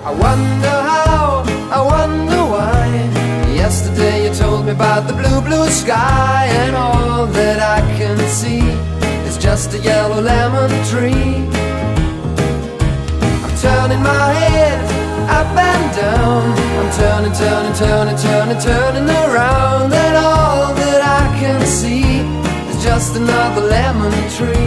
I wonder how, I wonder why. Yesterday you told me about the blue, blue sky, and all that I can see is just a yellow lemon tree. I'm turning my head up and down, I'm turning, turning, turning, turning, turning around, and all that I can see is just another lemon tree.